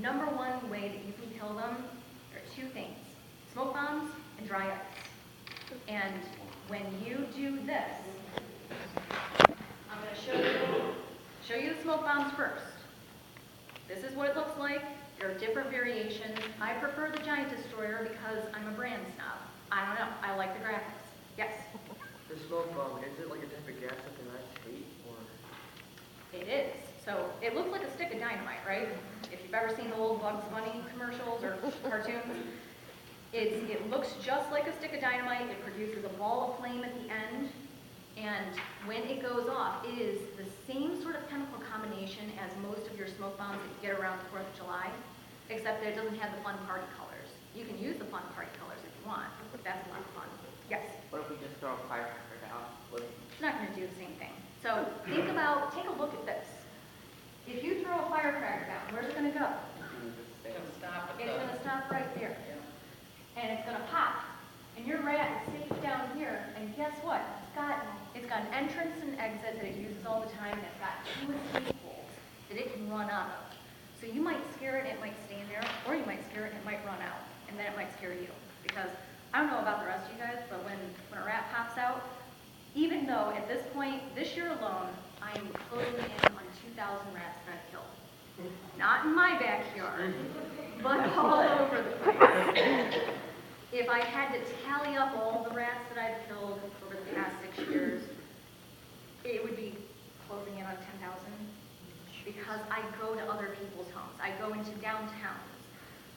number one way that you can kill them are two things: smoke bombs and dry ice. And when you do this, I'm going to show you the smoke bombs first. This is what it looks like. There are different variations. I prefer the Giant Destroyer because I'm a brand snob. I don't know. I like the graphics. Yes? The smoke bomb, is it like a type of gas that the rats hate, or? It is. So it looks like a stick of dynamite, right? If you've ever seen the old Bugs Bunny commercials or cartoons, it looks just like a stick of dynamite. It produces a ball of flame at the end. And when it goes off, it is the same sort of chemical combination as most of your smoke bombs that you get around the 4th of July, except that it doesn't have the fun party colors. You can use the fun party colors if you want. That's a lot of fun. Yes? What if we just throw a firecracker down? It's not going to do the same thing. So take a look at this. If you throw a firecracker down, where's it going to go? It's gonna stop. It's going to stop right there. And it's going to pop. And your rat is safe down here, and guess what? It's got an entrance and exit that it uses all the time, and it's got 2 escape holes that it can run out of. So you might scare it, and it might stay in there, or you might scare it, and it might run out, and then it might scare you. Because I don't know about the rest of you guys, but when a rat pops out, even though at this point, this year alone, I am closing in on 2,000 rats that I've killed. Not in my backyard, but all over the place. If I had to tally up all the rats that I've killed over the past 6 years, it would be closing in on 10,000, because I go to other people's homes. I go into downtowns.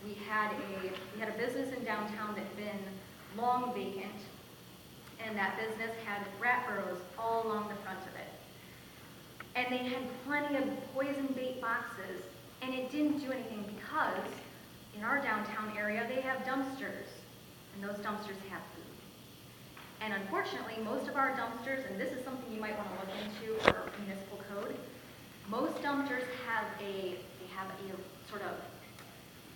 We had a business in downtown that had been long vacant, and that business had rat burrows all along the front of it. And they had plenty of poison bait boxes, and it didn't do anything because in our downtown area they have dumpsters. And those dumpsters have food. And unfortunately, most of our dumpsters, and this is something you might want to look into for municipal code, most dumpsters have a sort of,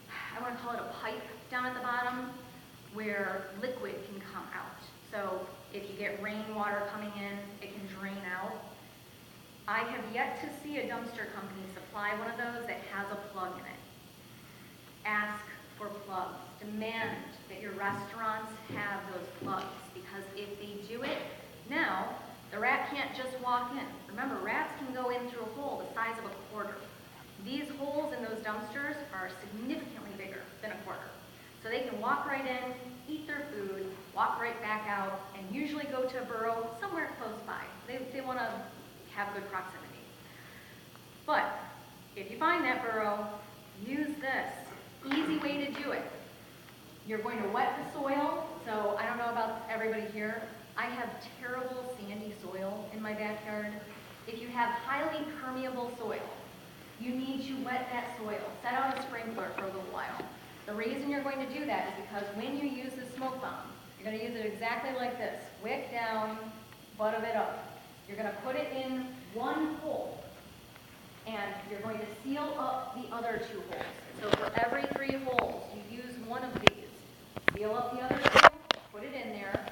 I want to call it a pipe down at the bottom where liquid can come out. So if you get rainwater coming in, it can drain out. I have yet to see a dumpster company supply one of those that has a plug in it. Ask for plugs. Demand that your restaurants have those plugs, because if they do it, now the rat can't just walk in. Remember, rats can go in through a hole the size of a quarter. These holes in those dumpsters are significantly bigger than a quarter. So they can walk right in, eat their food, walk right back out, and usually go to a burrow somewhere close by. They want to have good proximity. But if you find that burrow, use this. Easy way to do it. You're going to wet the soil. So I don't know about everybody here. I have terrible sandy soil in my backyard. If you have highly permeable soil, you need to wet that soil. Set out a sprinkler for a little while. The reason you're going to do that is because when you use the smoke bomb, you're going to use it exactly like this. Wick down, butt of it up. You're going to put it in one hole, and you're going to seal up the other 2 holes. So for every 3 holes, you use one of these. Seal up the other 2, put it in there,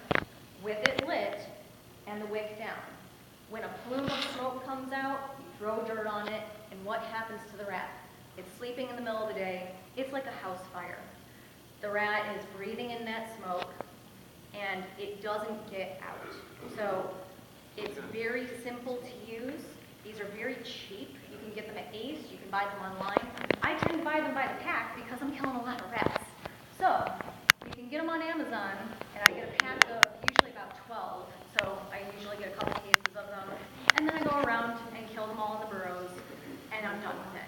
with it lit, and the wick down. When a plume of smoke comes out, you throw dirt on it, and what happens to the rat? It's sleeping in the middle of the day. It's like a house fire. The rat is breathing in that smoke, and it doesn't get out. So it's very simple to use. These are very cheap. You can get them at Ace. You can buy them online. I tend to buy them by the pack because I'm killing a lot of rats. So you can get them on Amazon, and I get a pack of usually about 12. So I usually get a couple cases of them, and then I go around and kill them all in the burrows, and I'm done with it.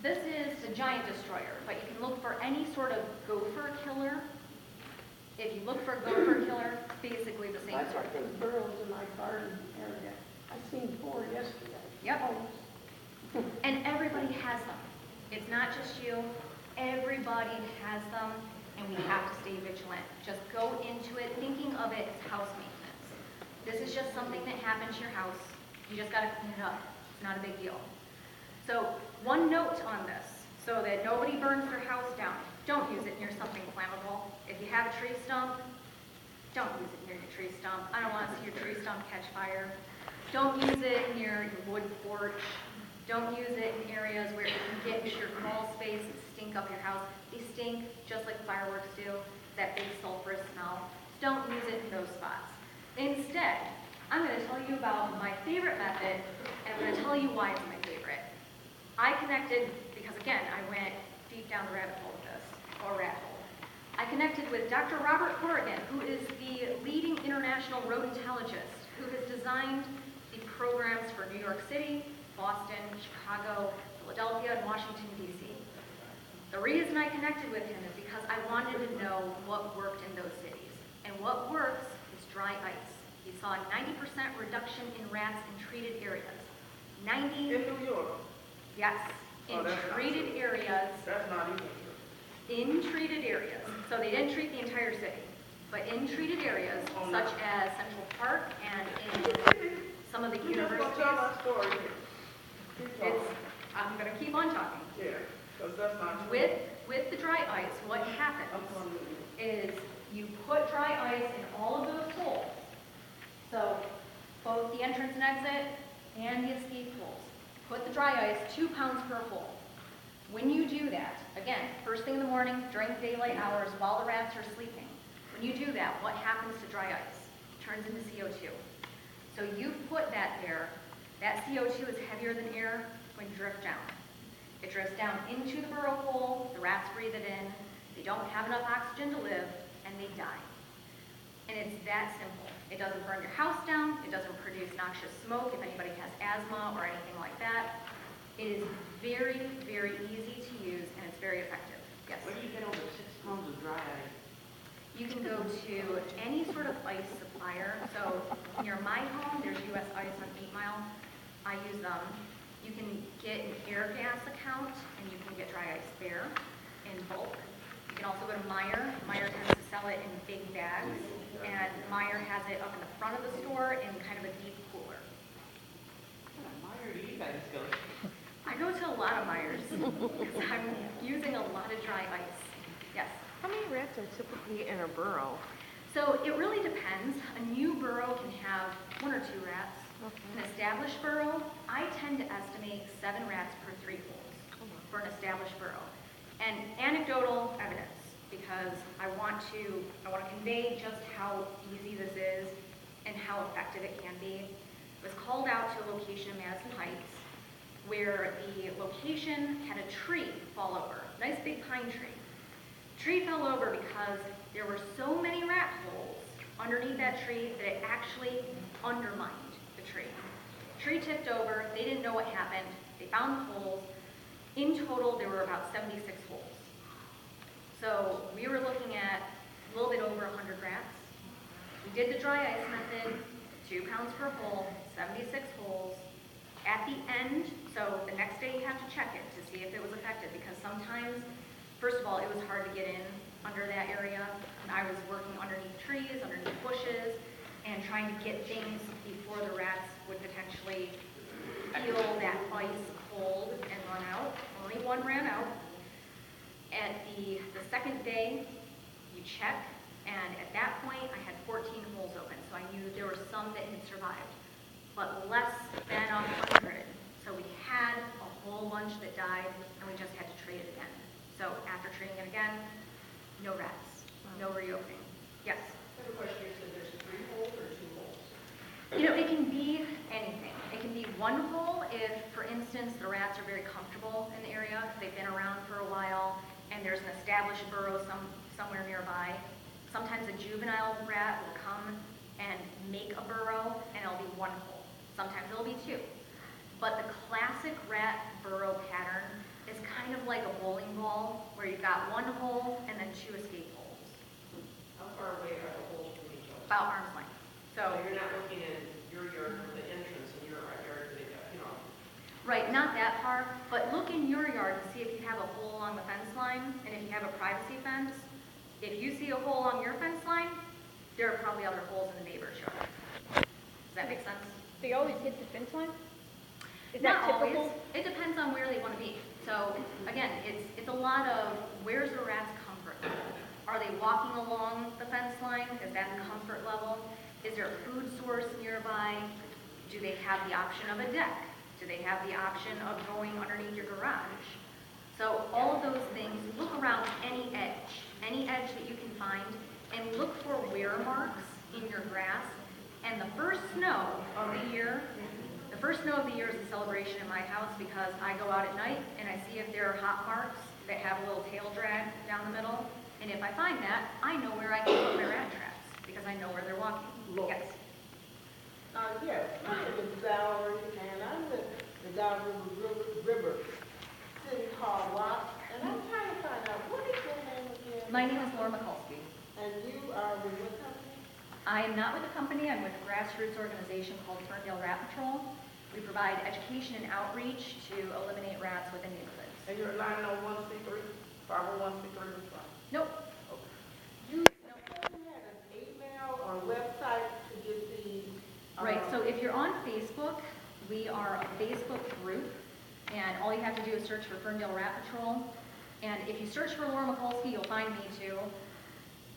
This is the Giant Destroyer, but you can look for any sort of gopher killer. If you look for a gopher killer, basically the same sort of thing. There's burrows in my garden area. I seen 4 yesterday. Yep. And everybody has them. It's not just you. Everybody has them, and we have to stay vigilant. Just go into it thinking of it as house maintenance. This is just something that happens to your house. You just got to clean it up. It's not a big deal. So one note on this, so that nobody burns their house down. Don't use it near something flammable. If you have a tree stump, don't use it near your tree stump. I don't want to see your tree stump catch fire. Don't use it near your wood porch. Don't use it in areas where it can get into your crawl space and stink up your house. They stink just like fireworks do, that big sulfurous smell. So don't use it in those spots. Instead, I'm going to tell you about my favorite method, and I'm going to tell you why it's my favorite. I connected, because again, I went deep down the rabbit hole with this, or rat hole. I connected with Dr. Robert Corrigan, who is the leading international rodentologist, who has designed the programs for New York City, Boston, Chicago, Philadelphia, and Washington, D.C. The reason I connected with him is because I wanted to know what worked in those cities. And what works is dry ice. He saw a 90% reduction in rats in treated areas. In New York? Yes, in Oh, that's not treated true. areas. That's not even true. In treated areas. So they didn't treat the entire city, but in treated areas Oh, no. such as Central Park and in some of the You just gonna universities. tell that story here. Keep talking. I'm going to keep on talking. Yeah, because that's not true. With the dry ice, what happens I'm telling you. is you put dry ice in all of those holes. So both the entrance and exit and the escape holes. Put the dry ice 2 pounds per hole. When you do that, again, first thing in the morning, during daylight hours, while the rats are sleeping, when you do that, what happens to dry ice? It turns into CO2. So you put that there, that CO2 is heavier than air, it's going to drift down. It drifts down into the burrow hole, the rats breathe it in, they don't have enough oxygen to live, and they die. And it's that simple. It doesn't burn your house down, it doesn't produce noxious smoke if anybody has asthma or anything like that. It is very, very easy to use, and it's very effective. Yes? Where do you get over 6 pounds of dry ice? You can go to any sort of ice supplier. So near my home, there's US Ice on 8 Mile. I use them. You can get an air gas account, and you can get dry ice there in bulk. You can also go to Meijer. Meijer tends to sell it in big bags, and Meijer has it up in the front of the store in kind of a deep cooler. Where do you guys go? I go to a lot of Meijers because I'm using a lot of dry ice. Yes? How many rats are typically in a burrow? So it really depends. A new burrow can have 1 or 2 rats. An established burrow, I tend to estimate 7 rats per 3 holes for an established burrow. And anecdotal evidence, because I want to convey just how easy this is and how effective it can be. I was called out to a location in Madison Heights where the location had a tree fall over, nice big pine tree. Tree fell over because there were so many rat holes underneath that tree that it actually undermined the tree. Tree tipped over, they didn't know what happened, they found the holes. In total, there were about 76 holes. So we were looking at a little bit over 100 rats. We did the dry ice method, 2 pounds per hole, 76 holes. At the end, so the next day you have to check it to see if it was effective, because sometimes, first of all, it was hard to get in under that area. And I was working underneath trees, underneath bushes, and trying to get things before the rats would potentially feel that ice cold and run out. Only 1 ran out. At the second day, you check, and at that point, I had 14 holes open, so I knew there were some that had survived, but less than 100. So we had a whole bunch that died, and we just had to treat it again. So after treating it again, no rats, no reopening. Yes? I have a question. You said there's 3 holes or 2 holes? You know, it can be anything. It can be 1 hole if, for instance, the rats are very comfortable in the area, they've been around for a while, and there's an established burrow somewhere nearby. Sometimes a juvenile rat will come and make a burrow, and it'll be 1 hole. Sometimes it'll be 2. But the classic rat burrow pattern is kind of like a bowling ball, where you've got 1 hole and then 2 escape holes, How far away are the holes from each other? about arm's length. So So, you're not looking at your yard from the entrance and your yard to the, right, not that far, but look in your yard and see if you have a hole along the fence line, and if you have a privacy fence. If you see a hole on your fence line, there are probably other holes in the neighbor's yard. Does that make sense? They always hit the fence line? Is Not that typical? always. It depends on where they want to be. So again, it's a lot of where's the rat's comfort level. Are they walking along the fence line? Is that the comfort level? Is there a food source nearby? Do they have the option of a deck? Do they have the option of going underneath your garage? So all of those things, look around any edge that you can find, and look for wear marks in your grass. And the first snow of the year is a celebration in my house because I go out at night and I see if there are hot marks that have a little tail drag down the middle. And if I find that, I know where I can put my rat traps because I know where they're walking. Look. Yes. Yes, my name is Valerie, and I'm with the Down River City Hall Watch, and I'm trying to find out, what is your name again? My name is Laura Mikulski. And you are with what company? I am not with a company. I'm with a grassroots organization called Ferndale Rat Patrol. We provide education and outreach to eliminate rats within neighborhoods. And you're 901c3, 501c3 as well? Nope. You had an email or website to get the... Right, so if you're on Facebook, we are a Facebook group, and all you have to do is search for Ferndale Rat Patrol. And if you search for Laura Mikulski, you'll find me too.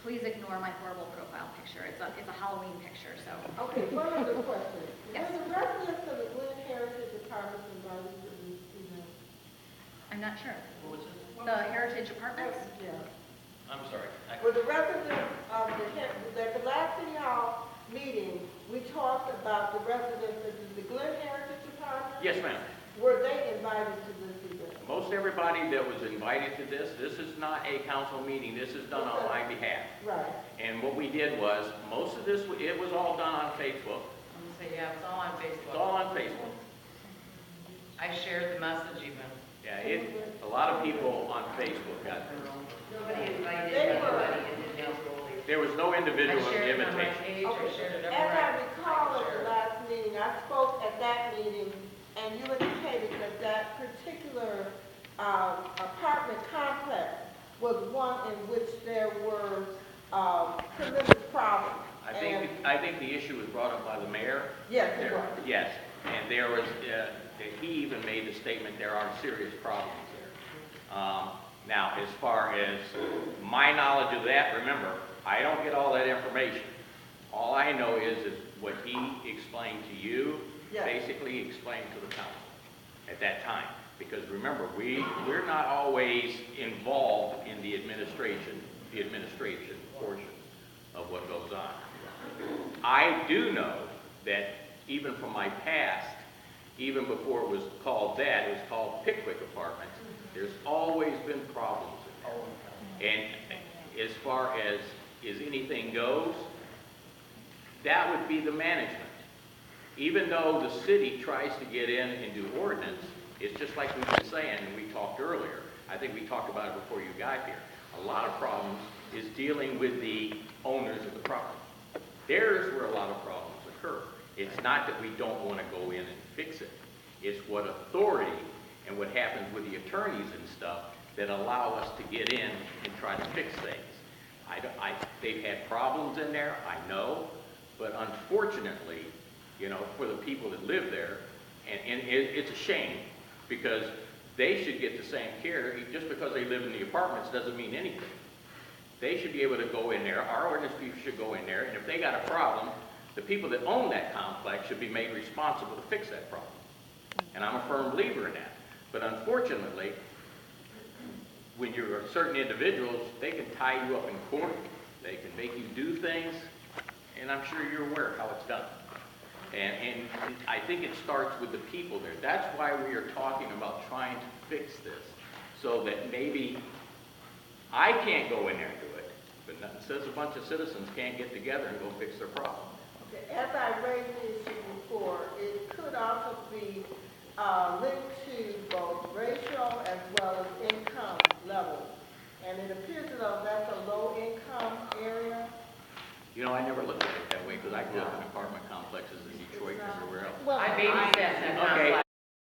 Please ignore my horrible profile picture. It's a Halloween picture, so. Okay, one other question. Yes. Were the residents of the Glen Heritage Apartments invited to this event? I'm not sure. What was it? The Heritage Apartments? Yeah. I'm sorry. Were the residents of at the last City Hall meeting, we talked about the residents of the Glen Heritage Apartments? Yes, ma'am. Were they invited to this event? Most everybody that was invited to this is not a council meeting. This is done on my behalf. Right. And what we did was, most of this, it was all done on Facebook. I'm gonna say, yeah, it's all on Facebook. It's all on Facebook. I shared the message even. Yeah, a lot of people on Facebook got it. Nobody invited They were- anybody individually. There was no I individual shared it on my invitation. page, I shared it As everywhere. I recall at the last meeting, I spoke at that meeting, and you indicated that that particular apartment complex was one in which there were tremendous problems. I think the issue was brought up by the mayor. Yes, it There- was. Yes, and there was, he even made the statement, there are serious problems there. Now, as far as my knowledge of that, remember, I don't get all that information. All I know is what he explained to you, Yes. basically explained to the council at that time. Because remember, we're not always involved in the administration portion of what goes on. I do know that even from my past, even before it was called that, it was called Pickwick Apartments, there's always been problems in there. And as far as anything goes, that would be the management. Even though the city tries to get in and do ordinance, it's just like we've been saying, and we talked earlier. I think we talked about it before you got here. A lot of problems is dealing with the owners of the property. There's where a lot of problems occur. It's not that we don't want to go in and fix it. It's what authority and what happens with the attorneys and stuff that allow us to get in and try to fix things. They've had problems in there, I know, but unfortunately, you know, for the people that live there, and it's a shame because they should get the same care. Just because they live in the apartments doesn't mean anything. They should be able to go in there, our ordinance people should go in there, and if they got a problem, the people that own that complex should be made responsible to fix that problem. And I'm a firm believer in that. But unfortunately, when you're certain individuals, they can tie you up in court, they can make you do things, and I'm sure you're aware of how it's done. And I think it starts with the people there. That's why we are talking about trying to fix this, so that maybe I can't go in there and do it, but nothing says a bunch of citizens can't get together and go fix their problem. Okay, as I raised the issue before, it could also be linked to both racial as well as income levels. And it appears as though that's a low-income area. You know, I never looked at it that way, because I grew up in apartment complexes in Detroit and everywhere else. Well, I babysat that Okay, complex.